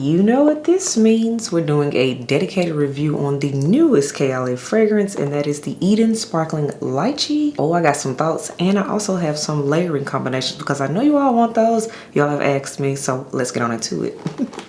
You know what this means. We're doing a dedicated review on the newest Kayali fragrance, and that is the Eden Sparkling Lychee. Oh, I got some thoughts, and I also have some layering combinations because I know you all want those. Y'all have asked me, so let's get on into it.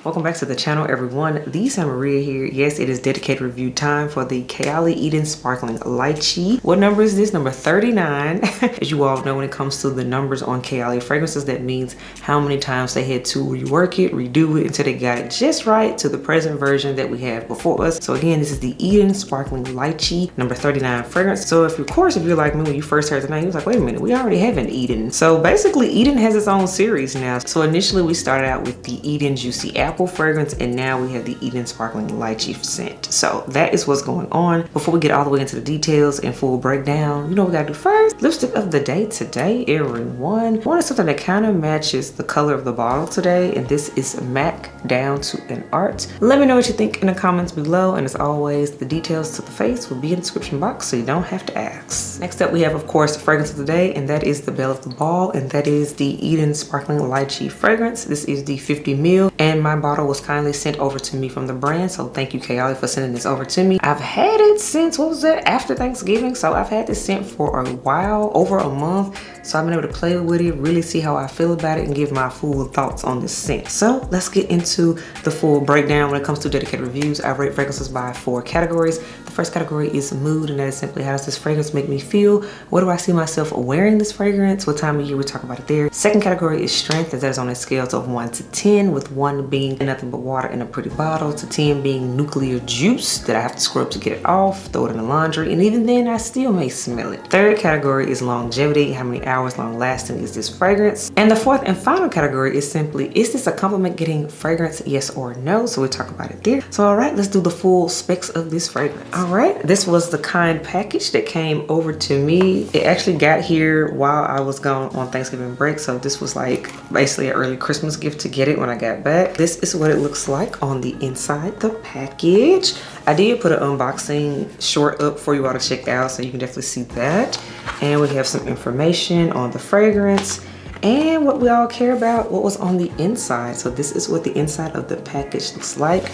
Welcome back to the channel, everyone. The Sam Maria here. Yes, it is dedicated review time for the Kayali Eden Sparkling Lychee. What number is this? Number 39. As you all know, when it comes to the numbers on Kayali fragrances, that means how many times they had to rework it, redo it until they got it just right to the present version that we have before us. So again, this is the Eden Sparkling Lychee, number 39 fragrance. So if you're like me, when you first heard the name, you was like, wait a minute, we already have an Eden. So basically, Eden has its own series now. So initially we started out with the Eden Juicy Apple fragrance, and now we have the Eden Sparkling Lychee scent. So that is what's going on. Before we get all the way into the details and full breakdown, you know what we gotta do first? Lipstick of the day today, everyone. I wanted something that kind of matches the color of the bottle today, and this is MAC Down to an Art. Let me know what you think in the comments below, and as always, the details to the face will be in the description box so you don't have to ask. Next up, we have, of course, the fragrance of the day, and that is the belle of the ball, and that is the Eden Sparkling Lychee fragrance. This is the 50 ml, and my bottle was kindly sent over to me from the brand, so thank you, Kayali, for sending this over to me. I've had it since, what was that, after Thanksgiving, so I've had this sent for a while, over a month, so I've been able to play with it, really see how I feel about it, and give my full thoughts on this scent. So let's get into the full breakdown. When it comes to dedicated reviews, I rate fragrances by 4 categories. The first category is mood, and that is simply, how does this fragrance make me feel? What do I see myself wearing this fragrance? What time of year? We talk about it there. Second category is strength, and that is on a scale of 1 to 10, with 1 being nothing but water in a pretty bottle, to 10 being nuclear juice that I have to scrub to get it off, throw it in the laundry, and even then I still may smell it. Third category is longevity. How many hours long lasting is this fragrance? And the fourth and final category is simply, is this a compliment getting fragrance, yes or no? So we'll talk about it there. So all right, let's do the full specs of this fragrance. All right, this was the kind package that came over to me. It actually got here while I was gone on Thanksgiving break, so this was like basically an early Christmas gift to get it when I got back. This is what it looks like on the inside the package. I did put an unboxing short up for you all to check out, so you can definitely see that. And we have some information on the fragrance and what we all care about, what was on the inside. So this is what the inside of the package looks like.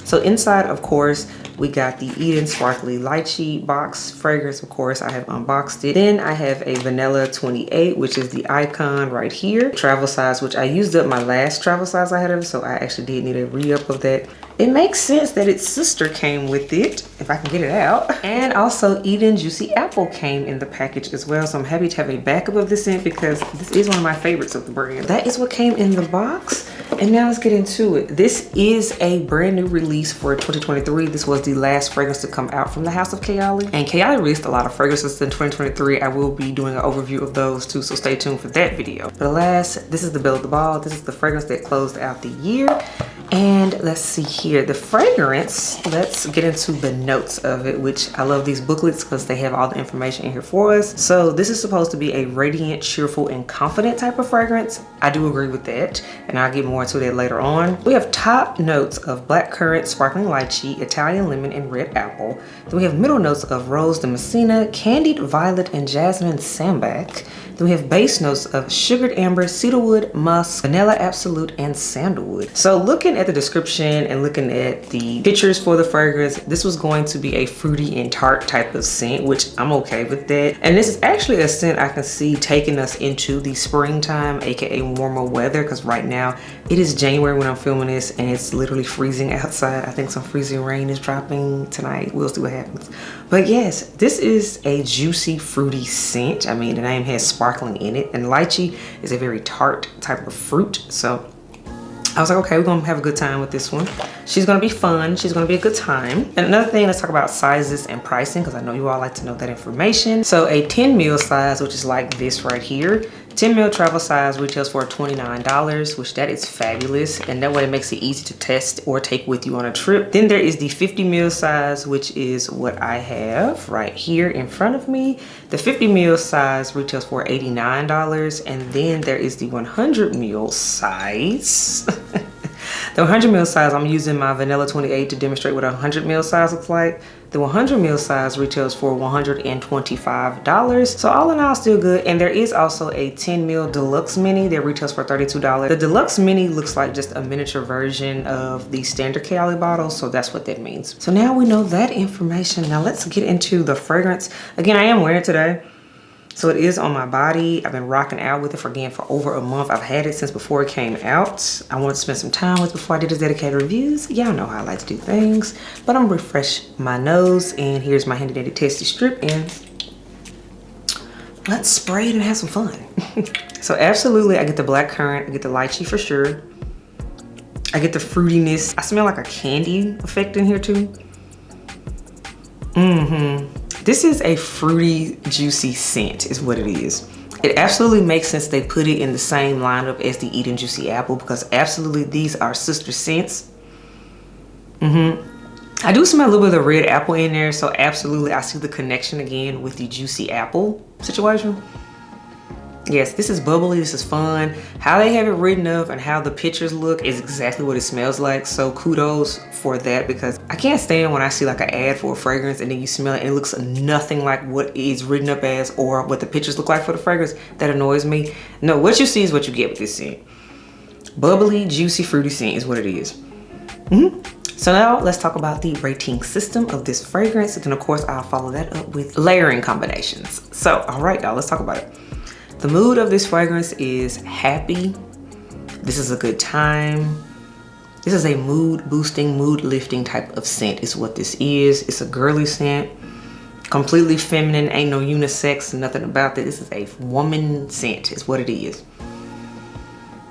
So inside, of course, we got the Eden Sparkling Lychee box fragrance. Of course, I have unboxed it. Then I have a vanilla 28, which is the icon right here. Travel size, which I used up my last travel size I had of, so I actually did need a re-up of that. It makes sense that its sister came with it, if I can get it out. And also Eden Juicy Apple came in the package as well. So I'm happy to have a backup of this scent because this is one of my favorites of the brand. That is what came in the box. And now let's get into it. This is a brand new release for 2023. This was the last fragrance to come out from the house of Kayali. And Kayali released a lot of fragrances in 2023. I will be doing an overview of those too, so stay tuned for that video. But alas, this is the belle of the ball. This is the fragrance that closed out the year. And let's see here, the fragrance, let's get into the notes of it, which I love these booklets because they have all the information in here for us. So this is supposed to be a radiant, cheerful, and confident type of fragrance. I do agree with that, and I'll get more into that later on. We have top notes of blackcurrant, sparkling lychee, Italian lemon, and red apple. Then we have middle notes of rose de messina, candied violet, and jasmine sambac. Then we have base notes of sugared amber, cedarwood, musk, vanilla absolute, and sandalwood. So looking at the description and looking at the pictures for the fragrance, this was going to be a fruity and tart type of scent, which I'm okay with that. And this is actually a scent I can see taking us into the springtime, aka warmer weather, because right now it is January when I'm filming this and it's literally freezing outside. I think some freezing rain is dropping tonight. We'll see what happens. But yes, this is a juicy, fruity scent. I mean, the name has sparkling in it, and lychee is a very tart type of fruit. So I was like, okay, we're gonna have a good time with this one. She's gonna be fun, she's gonna be a good time. And another thing, let's talk about sizes and pricing, because I know you all like to know that information. So a 10 ml size, which is like this right here, 10 ml travel size retails for $29, which that is fabulous. And that way it makes it easy to test or take with you on a trip. Then there is the 50 ml size, which is what I have right here in front of me. The 50 ml size retails for $89. And then there is the 100 ml size. The 100 ml size, I'm using my vanilla 28 to demonstrate what a 100 ml size looks like. The 100 ml size retails for $125. So all in all, still good. And there is also a 10 ml deluxe mini that retails for $32. The deluxe mini looks like just a miniature version of the standard Kayali bottle. So that's what that means. So now we know that information. Now let's get into the fragrance. Again, I am wearing it today. So it is on my body. I've been rocking out with it for over a month. I've had it since before it came out. I wanted to spend some time with it before I did the dedicated reviews. Y'all know how I like to do things. But I'm gonna refresh my nose, and here's my handy dandy tasty strip, and let's spray it and have some fun. So absolutely, I get the black currant, I get the lychee for sure. I get the fruitiness. I smell like a candy effect in here too. This is a fruity, juicy scent is what it is. It absolutely makes sense they put it in the same lineup as the Eden Juicy Apple, because absolutely these are sister scents. I do smell a little bit of the red apple in there, so absolutely I see the connection again with the juicy apple situation. Yes, this is bubbly, this is fun. How they have it written up and how the pictures look is exactly what it smells like. So kudos for that, because I can't stand when I see like an ad for a fragrance and then you smell it and it looks nothing like what it's written up as or what the pictures look like for the fragrance. That annoys me. No, what you see is what you get with this scent. Bubbly, juicy, fruity scent is what it is. So now let's talk about the rating system of this fragrance. And then of course I'll follow that up with layering combinations. So, all right, y'all, let's talk about it. The mood of this fragrance is happy. This is a good time. This is a mood boosting, mood lifting type of scent is what this is. It's a girly scent, completely feminine, ain't no unisex, nothing about that. This is a woman scent is what it is.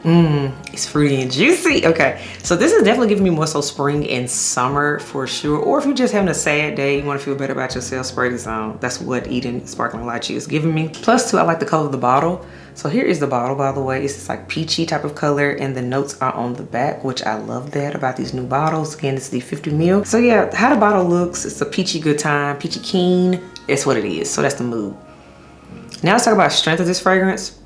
It's fruity and juicy. Okay, so this is definitely giving me more so spring and summer for sure. Or if you're just having a sad day, you want to feel better about yourself, spray this on. That's what Eden Sparkling Lychee is giving me. Plus too, I like the color of the bottle. So here is the bottle, by the way. It's this like peachy type of color, and the notes are on the back, which I love that about these new bottles. Again, it's the 50 ml. So yeah, how the bottle looks, it's a peachy good time, peachy keen. It's what it is. So that's the mood. Now let's talk about strength of this fragrance.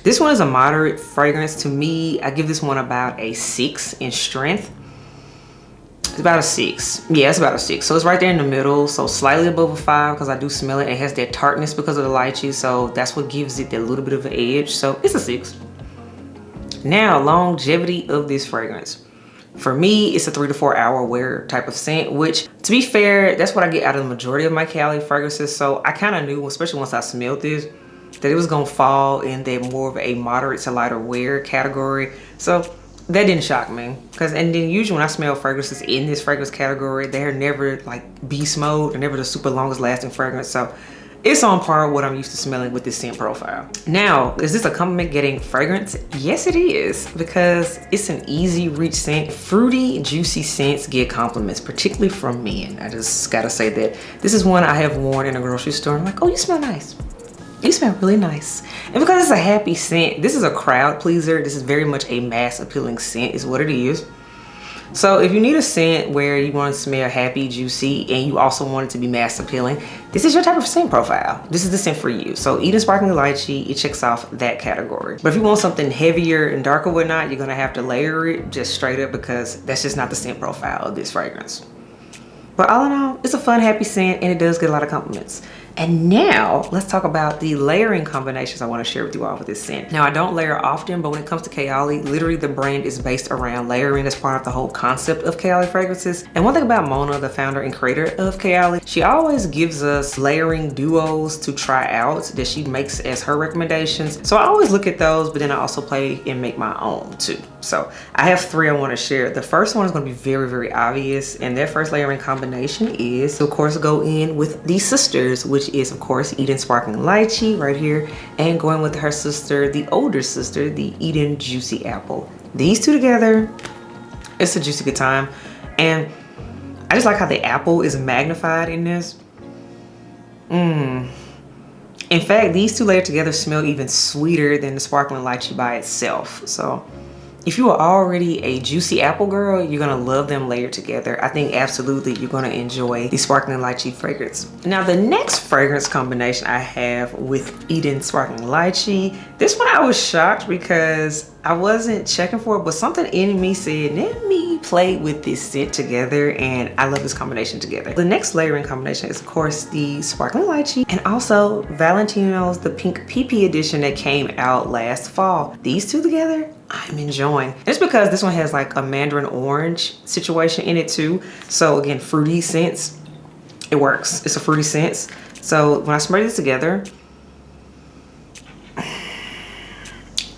This one is a moderate fragrance to me. I give this one about a 6 in strength. It's about a 6. Yeah, it's about a 6. So it's right there in the middle. So slightly above a 5 because I do smell it. It has that tartness because of the lychee. So that's what gives it that little bit of an edge. So it's a 6. Now, longevity of this fragrance. For me, it's a 3 to 4 hour wear type of scent, which to be fair, that's what I get out of the majority of my Kayali fragrances. So I kind of knew, especially once I smelled this, that it was gonna fall in that more of a moderate to lighter wear category. So that didn't shock me, because and then usually when I smell fragrances in this fragrance category, they're never like beast mode, they're never the super longest lasting fragrance. So it's on par with what I'm used to smelling with this scent profile. Now, is this a compliment getting fragrance? Yes, it is, because it's an easy reach scent. Fruity, juicy scents get compliments, particularly from men. I just gotta say that. This is one I have worn in a grocery store. I'm like, oh, you smell nice. You smell really nice. And because it's a happy scent, this is a crowd pleaser. This is very much a mass appealing scent is what it is. So if you need a scent where you want to smell happy, juicy, and you also want it to be mass appealing, this is your type of scent profile. This is the scent for you. So Eden Sparkling Lychee, it checks off that category. But if you want something heavier and darker whatnot, you're gonna have to layer it just straight up, because that's just not the scent profile of this fragrance. But all in all, it's a fun, happy scent, and it does get a lot of compliments. And now let's talk about the layering combinations I want to share with you all with this scent. Now, I don't layer often, but when it comes to Kayali, literally the brand is based around layering. That's part of the whole concept of Kayali fragrances. And one thing about Mona, the founder and creator of Kayali, she always gives us layering duos to try out that she makes as her recommendations. So I always look at those, but then I also play and make my own too. So I have 3 I want to share. The first one is going to be very, very obvious. And their first layering combination is, of course, go in with the sisters, which is, of course, Eden Sparkling Lychee right here. And going with her sister, the older sister, the Eden Juicy Apple. These two together, it's a juicy good time. And I just like how the apple is magnified in this. In fact, these two layered together smell even sweeter than the Sparkling Lychee by itself. So If you are already a juicy apple girl, you're gonna love them layered together. I think absolutely you're gonna enjoy the Sparkling Lychee fragrance. Now the next fragrance combination I have with Eden Sparkling Lychee, this one I was shocked because I wasn't checking for it, but something in me said, let me play with this scent together, and I love this combination together. The next layering combination is of course the Sparkling Lychee and also Valentino's the Pink PP edition that came out last fall. These two together, I'm enjoying. It's because this one has like a mandarin orange situation in it too. So again, fruity scents, it works. It's a fruity scent. So when I spray this together,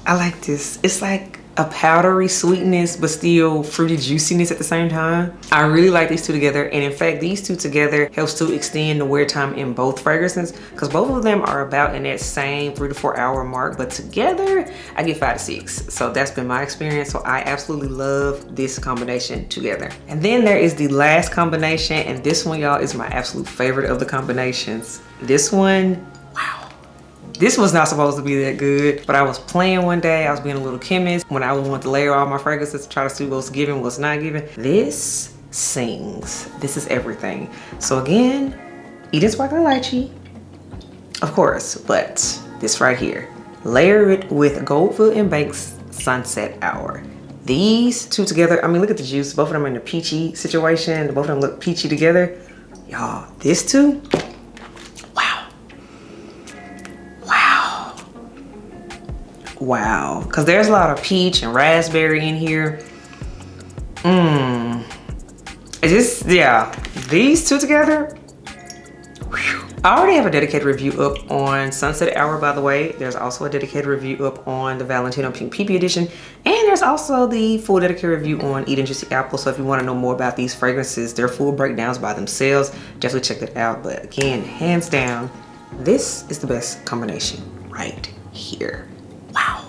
I like this. It's like a powdery sweetness, but still fruity juiciness at the same time. I really like these two together. And in fact, these two together helps to extend the wear time in both fragrances because both of them are about in that same 3 to 4 hour mark, but together I get 5 to 6. So that's been my experience. So I absolutely love this combination together. And then there is the last combination. And this one, y'all, is my absolute favorite of the combinations. This one, this was not supposed to be that good, but I was playing one day. I was being a little chemist when I would want to layer all my fragrances to try to see what's given, what's not given. This sings. This is everything. So again, Eden Sparkling Lychee, of course, but this right here. Layer it with Goldfield and Banks Sunset Hour. These two together, I mean, look at the juice. Both of them are in a peachy situation. Both of them look peachy together. Y'all, this two, wow, because there's a lot of peach and raspberry in here. Yeah, these two together, whew. I already have a dedicated review up on Sunset Hour, by the way. There's also a dedicated review up on the Valentino Pink PP edition, and there's also the full dedicated review on Eden Juicy Apple. So if you want to know more about these fragrances, their full breakdowns by themselves, definitely check that out. But again, hands down, this is the best combination right here. Wow,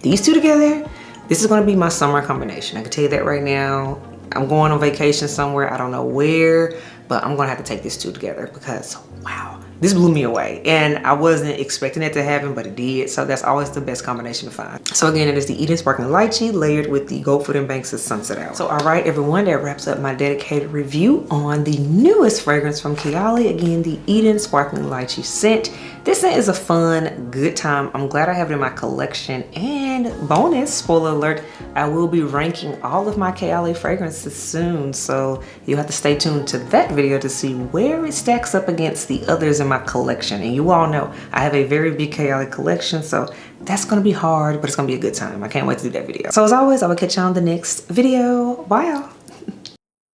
these two together, this is gonna be my summer combination. I can tell you that right now. I'm going on vacation somewhere, I don't know where, but I'm gonna have to take these two together because wow, this blew me away. And I wasn't expecting it to happen, but it did. So that's always the best combination to find. So again, it is the Eden Sparkling Lychee layered with the Goldfield and Banks' Sunset Hour. So all right, everyone, that wraps up my dedicated review on the newest fragrance from Kayali. Again, the Eden Sparkling Lychee scent. This scent is a fun, good time. I'm glad I have it in my collection. And bonus, spoiler alert, I will be ranking all of my Kayali fragrances soon. So you'll have to stay tuned to that video to see where it stacks up against the others in my collection. And you all know I have a very big Kayali collection, so that's gonna be hard, but it's gonna be a good time. I can't wait to do that video. So as always, I will catch you on the next video. Bye, y'all.